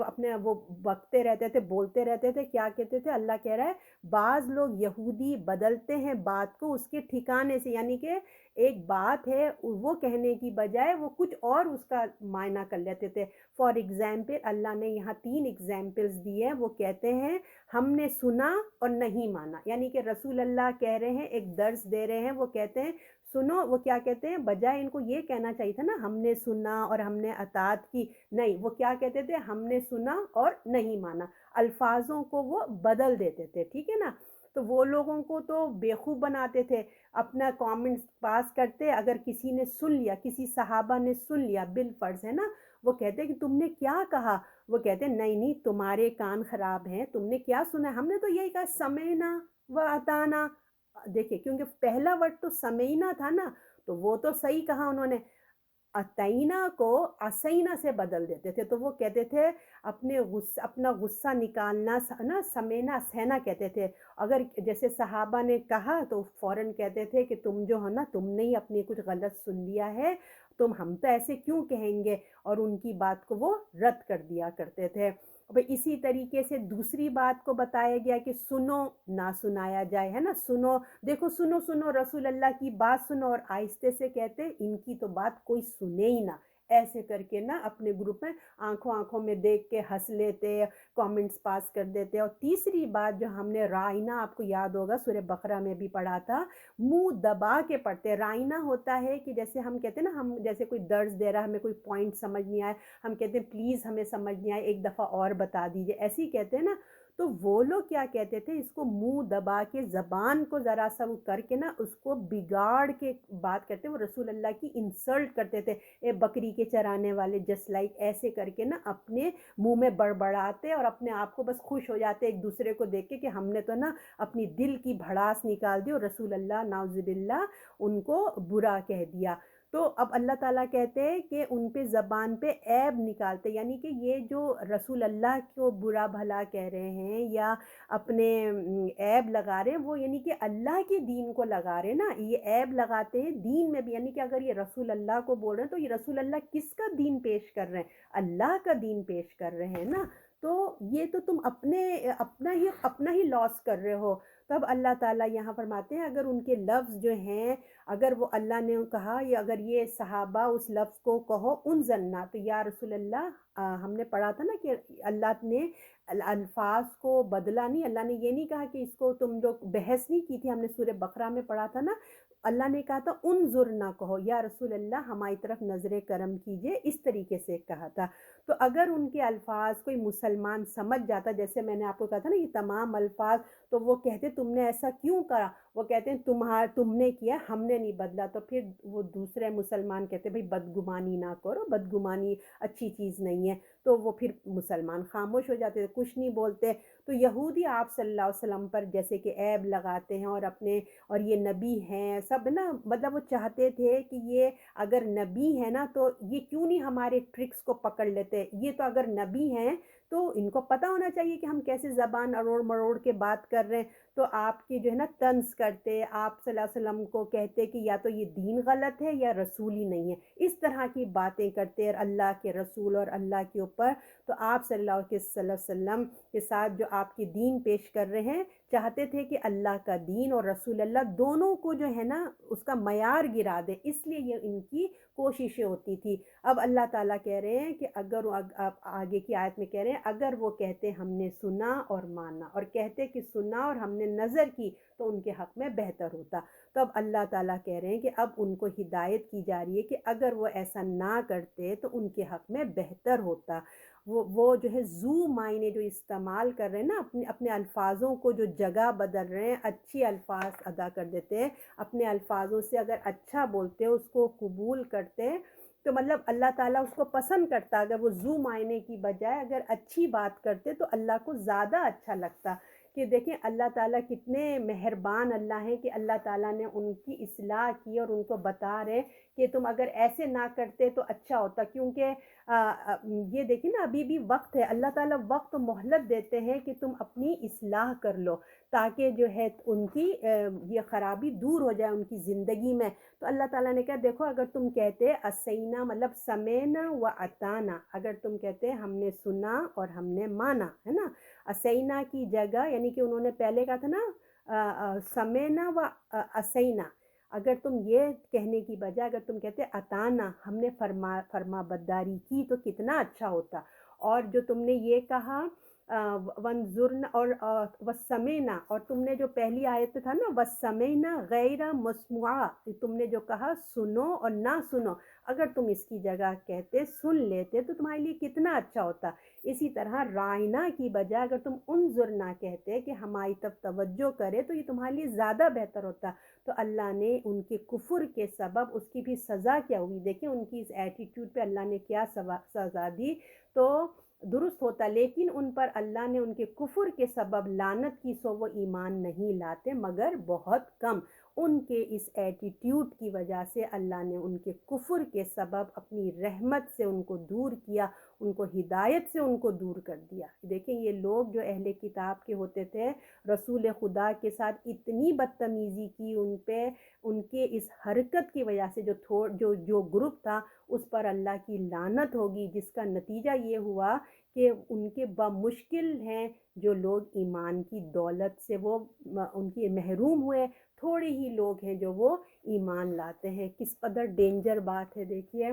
اپنے وہ بکتے رہتے تھے، بولتے رہتے تھے۔ کیا کہتے تھے؟ اللہ کہہ رہا ہے بعض لوگ یہودی بدلتے ہیں بات کو اس کے ٹھکانے سے، یعنی کہ ایک بات ہے وہ کہنے کی بجائے وہ کچھ اور اس کا معنی کر لیتے تھے۔ فار ایگزامپل اللہ نے یہاں 3 ایگزامپلز دی ہیں، وہ کہتے ہیں ہم نے سنا اور نہیں مانا، یعنی کہ رسول اللہ کہہ رہے ہیں، ایک درس دے رہے ہیں، وہ کہتے ہیں سنو، وہ کیا کہتے ہیں؟ بجائے ان کو یہ کہنا چاہیے تھا نا ہم نے سنا اور ہم نے اطاعت کی، نہیں، وہ کیا کہتے تھے؟ ہم نے سنا اور نہیں مانا، الفاظوں کو وہ بدل دیتے تھے، ٹھیک ہے نا۔ تو وہ لوگوں کو تو بیوقوف بناتے تھے، اپنا کامنٹس پاس کرتے، اگر کسی نے سن لیا، کسی صحابہ نے سن لیا بالفرض ہے نا، وہ کہتے کہ تم نے کیا کہا؟ وہ کہتے نہیں نہیں، تمہارے کان خراب ہیں، تم نے کیا سنا؟ ہم نے تو یہی کہا سمینا و اطعنا۔ دیکھیں کیونکہ پہلا ورڈ تو سمینا تھا نا، تو وہ تو صحیح کہا انہوں نے۔ اتینا کو اسینا سے بدل دیتے تھے، تو وہ کہتے تھے اپنا غصہ نکالنا نا، سمینا سہنا کہتے تھے۔ اگر جیسے صحابہ نے کہا تو فوراً کہتے تھے کہ تم جو ہے نا، تم نے ہی اپنی کچھ غلط سن لیا ہے، ہم تو ایسے کیوں کہیں گے، اور ان کی بات کو وہ رد کر دیا کرتے تھے۔ اسی طریقے سے دوسری بات کو بتایا گیا کہ سنو نہ سنایا جائے، ہے نا، سنو، دیکھو سنو سنو رسول اللہ کی بات سنو، اور آہستے سے کہتے ان کی تو بات کوئی سنے ہی نہ، ایسے کر کے نا اپنے گروپ میں آنکھوں میں دیکھ کے ہنس لیتے، کامنٹس پاس کر دیتے۔ اور تیسری بات جو ہم نے رائنا، آپ کو یاد ہوگا سورہ بقرہ میں بھی پڑھا تھا، منہ دبا کے پڑھتے۔ رائنا ہوتا ہے کہ جیسے ہم کہتے ہیں نا، ہم جیسے کوئی درس دے رہا، ہمیں کوئی پوائنٹ سمجھ نہیں آئے، ہم کہتے ہیں پلیز ہمیں سمجھ نہیں آئے، ایک دفعہ اور بتا دیجئے، ایسے ہی کہتے ہیں نا۔ تو وہ لوگ کیا کہتے تھے، اس کو منہ دبا کے زبان کو ذرا سا وہ کر کے نا اس کو بگاڑ کے بات کرتے، وہ رسول اللہ کی انسلٹ کرتے تھے، اے بکری کے چرانے والے، جسٹ لائک ایسے کر کے نا اپنے منہ میں بڑبڑاتے اور اپنے آپ کو بس خوش ہو جاتے ایک دوسرے کو دیکھ کے کہ ہم نے تو نا اپنی دل کی بھڑاس نکال دی اور رسول اللہ نعوذ باللہ ان کو برا کہہ دیا۔ تو اب اللہ تعالیٰ کہتے ہیں کہ ان پہ زبان پہ عیب نکالتے، یعنی کہ یہ جو رسول اللہ کو برا بھلا کہہ رہے ہیں یا اپنے عیب لگا رہے ہیں، وہ یعنی کہ اللہ کے دین کو لگا رہے ہیں نا، یہ عیب لگاتے ہیں دین میں بھی، یعنی کہ اگر یہ رسول اللہ کو بول رہے ہیں تو یہ رسول اللہ کس کا دین پیش کر رہے ہیں؟ اللہ کا دین پیش کر رہے ہیں نا۔ تو یہ تو تم اپنا ہی لاس کر رہے ہو۔ تب اللہ تعالیٰ یہاں فرماتے ہیں اگر ان کے لفظ جو ہیں، اگر وہ اللہ نے کہا یا اگر یہ صحابہ اس لفظ کو کہو انزلنا، تو یا رسول اللہ ہم نے پڑھا تھا نا کہ اللہ نے الفاظ کو بدلا نہیں، اللہ نے یہ نہیں کہا کہ اس کو تم لوگ بحث نہیں کی تھی، ہم نے سورہ بقرہ میں پڑھا تھا نا، اللہ نے کہا تھا انظر نہ کہو، یا رسول اللہ ہماری طرف نظر کرم کیجئے، اس طریقے سے کہا تھا۔ تو اگر ان کے الفاظ کوئی مسلمان سمجھ جاتا، جیسے میں نے آپ کو کہا تھا نا یہ تمام الفاظ، تو وہ کہتے تم نے ایسا کیوں کرا، وہ کہتے ہیں تم نے کیا، ہم نے نہیں بدلا، تو پھر وہ دوسرے مسلمان کہتے بھئی بدگمانی نہ کرو، بدگمانی اچھی چیز نہیں ہے، تو وہ پھر مسلمان خاموش ہو جاتے، کچھ نہیں بولتے۔ تو یہودی آپ صلی اللہ علیہ وسلم پر جیسے کہ عیب لگاتے ہیں اور یہ نبی ہیں سب نا، مطلب وہ چاہتے تھے کہ یہ اگر نبی ہے نا تو یہ کیوں نہیں ہمارے ٹرکس کو پکڑ لیتے، یہ تو اگر نبی ہیں تو ان کو پتہ ہونا چاہیے کہ ہم کیسے زبان اروڑ مروڑ کے بات کر رہے ہیں۔ تو آپ کی جو ہے نا طنز کرتے، آپ صلی اللہ علیہ وسلم کو کہتے کہ یا تو یہ دین غلط ہے یا رسول ہی نہیں ہے، اس طرح کی باتیں کرتے اور اللہ کے رسول اور اللہ کے اوپر۔ تو آپ صلی اللہ علیہ وسلم کے ساتھ جو آپ کی دین پیش کر رہے ہیں، چاہتے تھے کہ اللہ کا دین اور رسول اللہ دونوں کو جو ہے نا اس کا معیار گرا دے، اس لیے یہ ان کی کوششیں ہوتی تھی۔ اب اللہ تعالیٰ کہہ رہے ہیں کہ اگر آپ آگے کی آیت میں کہہ رہے ہیں اگر وہ کہتے ہم نے سنا اور مانا، اور کہتے کہ سنا اور ہم نے نظر کی، تو ان کے حق میں بہتر ہوتا۔ تو اب اللہ تعالیٰ کہہ رہے ہیں کہ اب ان کو ہدایت کی جا رہی ہے کہ اگر وہ ایسا نہ کرتے تو ان کے حق میں بہتر ہوتا۔ وہ جو ہے ذو معنی جو استعمال کر رہے ہیں نا، اپنے الفاظوں کو جو جگہ بدل رہے ہیں، اچھی الفاظ ادا کر دیتے ہیں، اپنے الفاظوں سے اگر اچھا بولتے اس کو قبول کرتے تو مطلب اللہ تعالیٰ اس کو پسند کرتا، اگر وہ ذو معنی کی بجائے اگر اچھی بات کرتے تو اللہ کو زیادہ اچھا لگتا۔ کہ دیکھیں اللہ تعالیٰ کتنے مہربان اللہ ہیں کہ اللہ تعالیٰ نے ان کی اصلاح کی اور ان کو بتا رہے کہ تم اگر ایسے نہ کرتے تو اچھا ہوتا، کیونکہ یہ دیکھیں نا ابھی بھی وقت ہے، اللہ تعالیٰ وقت و مہلت دیتے ہیں کہ تم اپنی اصلاح کر لو تاکہ جو ہے ان کی یہ خرابی دور ہو جائے ان کی زندگی میں۔ تو اللہ تعالیٰ نے کہا دیکھو اگر تم کہتے اسینا مطلب سمینا و اطانا، اگر تم کہتے ہم نے سنا اور ہم نے مانا، ہے نا، اسینا کی جگہ یعنی کہ انہوں نے پہلے کہا تھا نا سمینا و اسینا، اگر تم یہ کہنے کی بجائے اگر تم کہتے اطانا ہم نے فرما برداری کی تو کتنا اچھا ہوتا۔ اور جو تم نے یہ کہا ونظرنا اور وسمینا، اور تم نے جو پہلی آیت تھا نا وسمینا غیر مسموعہ، تم نے جو کہا سنو اور نہ سنو، اگر تم اس کی جگہ کہتے سن لیتے تو تمہارے لیے کتنا اچھا ہوتا۔ اسی طرح رائنا کی بجائے اگر تم انظرنا کہتے کہ ہماری طرف توجہ کرے تو یہ تمہارے لیے زیادہ بہتر ہوتا۔ تو اللہ نے ان کے کفر کے سبب اس کی بھی سزا کیا ہوئی، دیکھیں ان کی اس ایٹیٹیوڈ پہ اللہ نے کیا سزا دی، تو درست ہوتا، لیکن ان پر اللہ نے ان کے کفر کے سبب لعنت کی، سو وہ ایمان نہیں لاتے مگر بہت کم۔ ان کے اس ایٹیٹیوڈ کی وجہ سے اللہ نے ان کے کفر کے سبب اپنی رحمت سے ان کو دور کیا، ان کو ہدایت سے ان کو دور کر دیا۔ دیکھیں یہ لوگ جو اہل کتاب کے ہوتے تھے، رسول خدا کے ساتھ اتنی بدتمیزی کی ان پہ، ان کے اس حرکت کی وجہ سے جو گروپ تھا اس پر اللہ کی لعنت ہوگی، جس کا نتیجہ یہ ہوا کہ ان کے بمشکل ہیں جو لوگ ایمان کی دولت سے وہ ان کی محروم ہوئے، تھوڑے ہی لوگ ہیں جو وہ ایمان لاتے ہیں۔ کس قدر ڈینجر بات ہے دیکھیے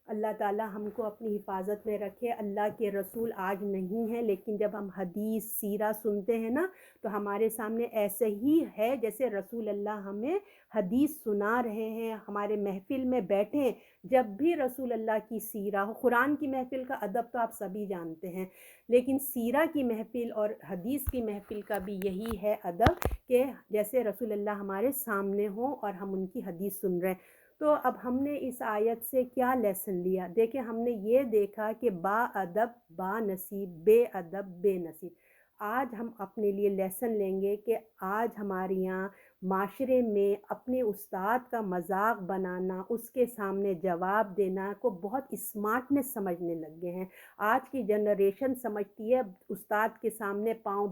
اللہ تعالیٰ ہم کو اپنی حفاظت میں رکھے۔ اللہ کے رسول آج نہیں ہیں، لیکن جب ہم حدیث سیرہ سنتے ہیں نا تو ہمارے سامنے ایسے ہی ہے جیسے رسول اللہ ہمیں حدیث سنا رہے ہیں، ہمارے محفل میں بیٹھے ہیں۔ جب بھی رسول اللہ کی سیرہ ہو، قرآن کی محفل کا ادب تو آپ سبھی جانتے ہیں، لیکن سیرہ کی محفل اور حدیث کی محفل کا بھی یہی ہے ادب کہ جیسے رسول اللہ ہمارے سامنے ہوں اور ہم ان کی حدیث سن رہے ہیں۔ تو اب ہم نے اس آیت سے کیا لیسن لیا؟ دیکھیں، ہم نے یہ دیکھا کہ با ادب با نصیب، بے ادب بے نصیب۔ آج ہم اپنے لیے لیسن لیں گے کہ آج ہمارے یہاں معاشرے میں اپنے استاد کا مذاق بنانا، اس کے سامنے جواب دینا کو بہت اسمارٹنس سمجھنے لگ گئے ہیں۔ آج کی جنریشن سمجھتی ہے استاد کے سامنے پاؤں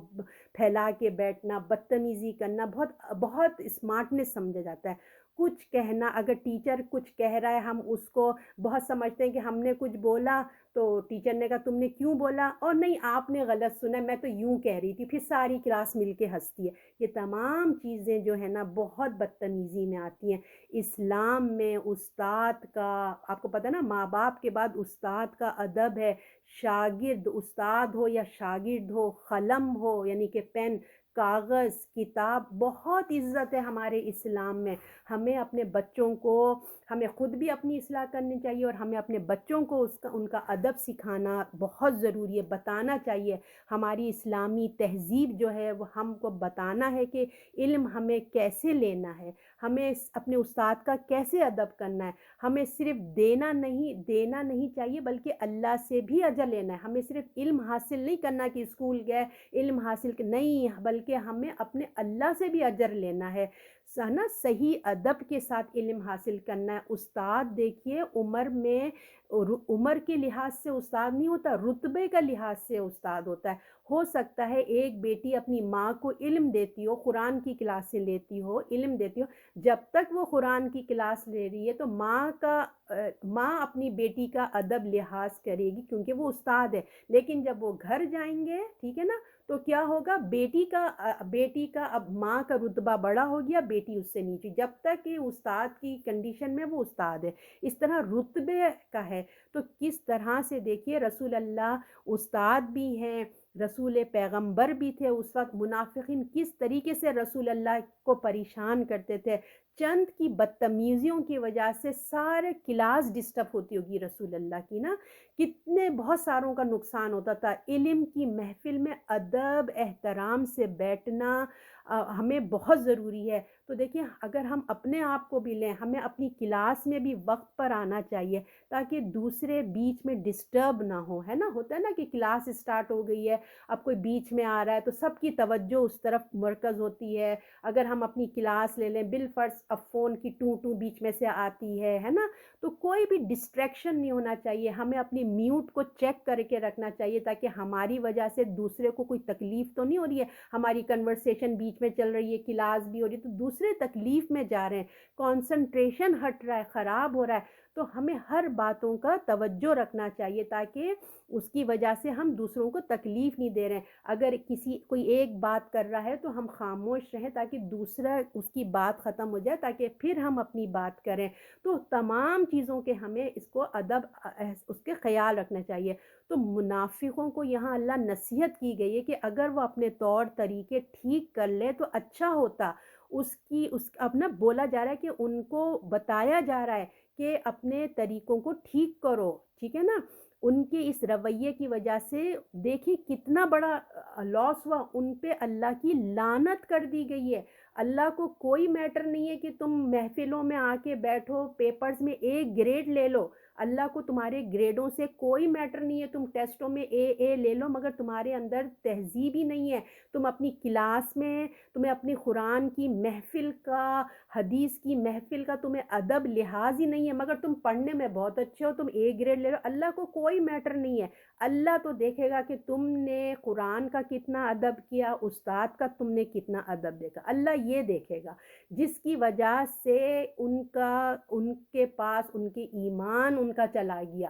پھیلا کے بیٹھنا، بدتمیزی کرنا بہت بہت اسمارٹنس سمجھا جاتا ہے۔ کچھ کہنا، اگر ٹیچر کچھ کہہ رہا ہے ہم اس کو بہت سمجھتے ہیں کہ ہم نے کچھ بولا تو ٹیچر نے کہا تم نے کیوں بولا، اور نہیں آپ نے غلط سنا، میں تو یوں کہہ رہی تھی، پھر ساری کلاس مل کے ہنستی ہے۔ یہ تمام چیزیں جو ہے نا بہت بدتمیزی میں آتی ہیں۔ اسلام میں استاد کا، آپ کو پتہ ہے نا، ماں باپ کے بعد استاد کا ادب ہے۔ شاگرد، استاد ہو یا شاگرد ہو، قلم ہو یعنی کہ پین، کاغذ، کتاب، بہت عزت ہے ہمارے اسلام میں۔ ہمیں اپنے بچوں کو، ہمیں خود بھی اپنی اصلاح کرنی چاہیے اور ہمیں اپنے بچوں کو ان کا ادب سکھانا بہت ضروری ہے، بتانا چاہیے۔ ہماری اسلامی تہذیب جو ہے وہ ہم کو بتانا ہے کہ علم ہمیں کیسے لینا ہے، ہمیں اپنے استاد کا کیسے ادب کرنا ہے۔ ہمیں صرف دینا نہیں چاہیے بلکہ اللہ سے بھی اجر لینا ہے۔ ہمیں صرف علم حاصل نہیں کرنا کہ اسکول گئے علم حاصل نہیں، بلکہ ہمیں اپنے اللہ سے بھی اجر لینا ہے نا، صحیح ادب کے ساتھ علم حاصل کرنا ہے۔ استاد دیکھیے عمر کے لحاظ سے استاد نہیں ہوتا، رتبے کا لحاظ سے استاد ہوتا ہے۔ ہو سکتا ہے ایک بیٹی اپنی ماں کو علم دیتی ہو، قرآن کی کلاس سے لیتی ہو، علم دیتی ہو، جب تک وہ قرآن کی کلاس لے رہی ہے تو ماں اپنی بیٹی کا ادب لحاظ کرے گی کیونکہ وہ استاد ہے۔ لیکن جب وہ گھر جائیں گے، ٹھیک ہے نا، تو کیا ہوگا، بیٹی کا اب ماں کا رتبہ بڑا ہو گیا، بیٹی اس سے نیچے، جب تک کہ استاد کی کنڈیشن میں وہ استاد ہے۔ اس طرح رتبے کا ہے۔ تو کس طرح سے دیکھیے رسول اللہ استاد بھی ہیں، رسول پیغمبر بھی تھے، اس وقت منافقین کس طریقے سے رسول اللہ کو پریشان کرتے تھے۔ چند کی بدتمیزیوں کی وجہ سے سارے کلاس ڈسٹرب ہوتی ہوگی رسول اللہ کی نا، کتنے بہت ساروں کا نقصان ہوتا تھا۔ علم کی محفل میں ادب احترام سے بیٹھنا ہمیں بہت ضروری ہے۔ تو دیکھیں، اگر ہم اپنے آپ کو بھی لیں، ہمیں اپنی کلاس میں بھی وقت پر آنا چاہیے تاکہ دوسرے بیچ میں ڈسٹرب نہ ہو، ہے نا، ہوتا ہے نا کہ کلاس اسٹارٹ ہو گئی ہے، اب کوئی بیچ میں آ رہا ہے تو سب کی توجہ اس طرف مرکز ہوتی ہے۔ اگر ہم اپنی کلاس لے لیں، بالفرض اب فون کی ٹوں بیچ میں سے آتی ہے نا، تو کوئی بھی ڈسٹریکشن نہیں ہونا چاہیے۔ ہمیں اپنی میوٹ کو چیک کر کے رکھنا چاہیے تاکہ ہماری وجہ سے دوسرے کو کوئی تکلیف تو نہیں ہو رہی ہے، ہماری کنورسیشن بیچ میں چل رہی ہے، کلاس بھی ہو رہی ہے، تو دوسرے تکلیف میں جا رہے ہیں، کانسنٹریشن ہٹ رہا ہے، خراب ہو رہا ہے۔ تو ہمیں ہر باتوں کا توجہ رکھنا چاہیے تاکہ اس کی وجہ سے ہم دوسروں کو تکلیف نہیں دے رہے ہیں۔ اگر کوئی ایک بات کر رہا ہے تو ہم خاموش رہیں تاکہ دوسرا اس کی بات ختم ہو جائے، تاکہ پھر ہم اپنی بات کریں۔ تو تمام چیزوں کے ہمیں اس کو ادب اس کے خیال رکھنا چاہیے۔ تو منافقوں کو یہاں اللہ نصیحت کی گئی ہے کہ اگر وہ اپنے طور طریقے ٹھیک کر لے تو اچھا ہوتا۔ اب نا بولا جا رہا ہے کہ ان کو بتایا جا رہا ہے کہ اپنے طریقوں کو ٹھیک کرو، ٹھیک ہے نا۔ ان کے اس رویے کی وجہ سے دیکھیں کتنا بڑا لاس ہوا، ان پہ اللہ کی لعنت کر دی گئی ہے۔ اللہ کو کوئی میٹر نہیں ہے کہ تم محفلوں میں آ کے بیٹھو، پیپرز میں ایک گریڈ لے لو، اللہ کو تمہارے گریڈوں سے کوئی میٹر نہیں ہے، تم ٹیسٹوں میں اے لے لو، مگر تمہارے اندر تہذیب ہی نہیں ہے۔ تم اپنی کلاس میں، تمہیں اپنی قرآن کی محفل کا، حدیث کی محفل کا تمہیں ادب لحاظ ہی نہیں ہے، مگر تم پڑھنے میں بہت اچھے ہو، تم اے گریڈ لے لو۔ اللہ کو کوئی میٹر نہیں ہے۔ اللہ تو دیکھے گا کہ تم نے قرآن کا کتنا ادب کیا، استاد کا تم نے کتنا ادب دیکھا، اللہ یہ دیکھے گا، جس کی وجہ سے ان کے پاس ان کے ایمان ان کا چلا گیا۔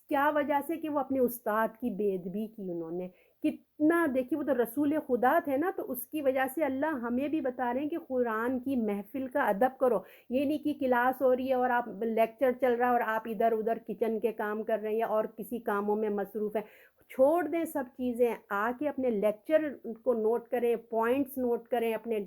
کیا وجہ سے؟ کہ وہ اپنے استاد کی بے ادبی کی انہوں نے۔ کتنا دیکھیے وہ تو رسول خدا تھے نا، تو اس کی وجہ سے اللہ ہمیں بھی بتا رہے ہیں کہ قرآن کی محفل کا ادب کرو۔ یہ نہیں کہ کلاس ہو رہی ہے اور آپ لیکچر چل رہا ہے اور آپ ادھر ادھر کچن کے کام کر رہے ہیں یا اور کسی کاموں میں مصروف ہیں۔ چھوڑ دیں سب چیزیں، آ کے اپنے لیکچر کو نوٹ کریں، پوائنٹس نوٹ کریں، اپنے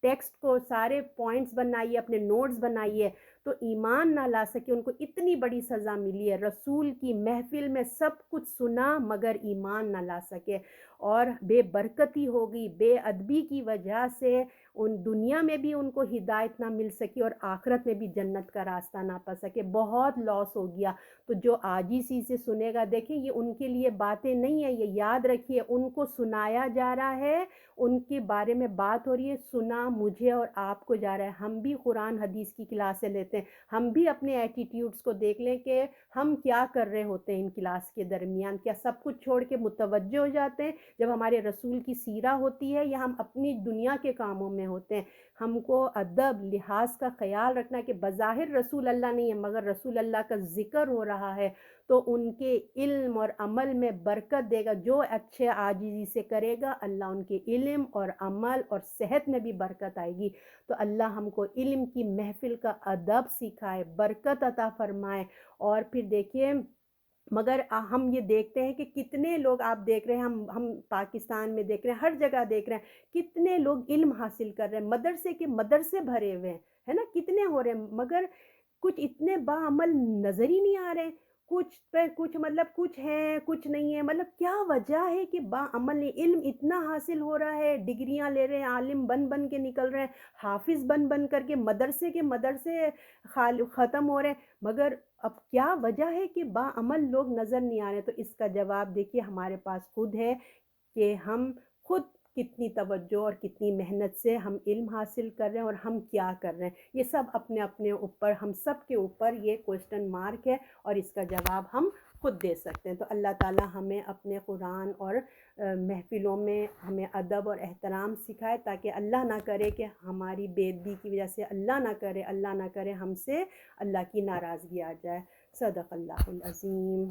ٹیکسٹ کو سارے پوائنٹس بنائیے، اپنے نوٹس بنائیے۔ تو ایمان نہ لا سکے، ان کو اتنی بڑی سزا ملی ہے، رسول کی محفل میں سب کچھ سنا مگر ایمان نہ لا سکے، اور بے برکتی ہوگی، بے ادبی کی وجہ سے ان دنیا میں بھی ان کو ہدایت نہ مل سکی اور آخرت میں بھی جنت کا راستہ نہ پا سکے، بہت لاس ہو گیا۔ تو جو عاجزی سے سنے گا، دیکھیں یہ ان کے لیے باتیں نہیں ہیں، یہ یاد رکھیے ان کو سنایا جا رہا ہے، ان کے بارے میں بات ہو رہی ہے، سنا مجھے اور آپ کو جا رہا ہے۔ ہم بھی قرآن حدیث کی کلاسیں لیتے ہیں، ہم بھی اپنے ایٹیٹیوڈز کو دیکھ لیں کہ ہم کیا کر رہے ہوتے ہیں ان کلاس کے درمیان، کیا سب کچھ چھوڑ کے متوجہ ہو جاتے ہیں جب ہمارے رسول کی سیرہ ہوتی ہے، یا ہم اپنی دنیا کے کاموں میں ہوتے ہیں۔ ہم کو ادب لحاظ کا خیال رکھنا کہ بظاہر رسول اللہ نہیں ہے مگر رسول اللہ کا ذکر ہو رہا ہے، تو ان کے علم اور عمل میں برکت دے گا۔ جو اچھے عاجزی سے کرے گا، اللہ ان کے علم اور عمل اور صحت میں بھی برکت آئے گی۔ تو اللہ ہم کو علم کی محفل کا ادب سکھائے، برکت عطا فرمائے۔ اور پھر دیکھیے، مگر ہم یہ دیکھتے ہیں کہ کتنے لوگ، آپ دیکھ رہے ہیں، ہم پاکستان میں دیکھ رہے ہیں، ہر جگہ دیکھ رہے ہیں، کتنے لوگ علم حاصل کر رہے ہیں، مدرسے کے مدرسے بھرے ہوئے ہیں، ہے نا، کتنے ہو رہے ہیں، مگر کچھ اتنے باعمل نظر ہی نہیں آ رہے۔ کچھ پہ کچھ، مطلب کچھ ہے کچھ نہیں ہے، مطلب کیا وجہ ہے کہ باعمل نہیں؟ علم اتنا حاصل ہو رہا ہے، ڈگریاں لے رہے ہیں، عالم بن بن کے نکل رہے ہیں، حافظ بن بن کر کے مدرسے کے مدرسے ختم ہو رہے ہیں، مگر اب کیا وجہ ہے کہ باعمل لوگ نظر نہیں آ رہے؟ تو اس کا جواب دیکھیے ہمارے پاس خود ہے، کہ ہم خود کتنی توجہ اور کتنی محنت سے ہم علم حاصل کر رہے ہیں اور ہم کیا کر رہے ہیں۔ یہ سب اپنے اپنے اوپر، ہم سب کے اوپر یہ کوشچن مارک ہے، اور اس کا جواب ہم خود دے سکتے ہیں۔ تو اللہ تعالی ہمیں اپنے قرآن اور محفلوں میں ہمیں ادب اور احترام سکھائے، تاکہ اللہ نہ کرے کہ ہماری بے ادبی کی وجہ سے، اللہ نہ کرے ہم سے اللہ کی ناراضگی آ جائے۔ صدق اللہ العظیم۔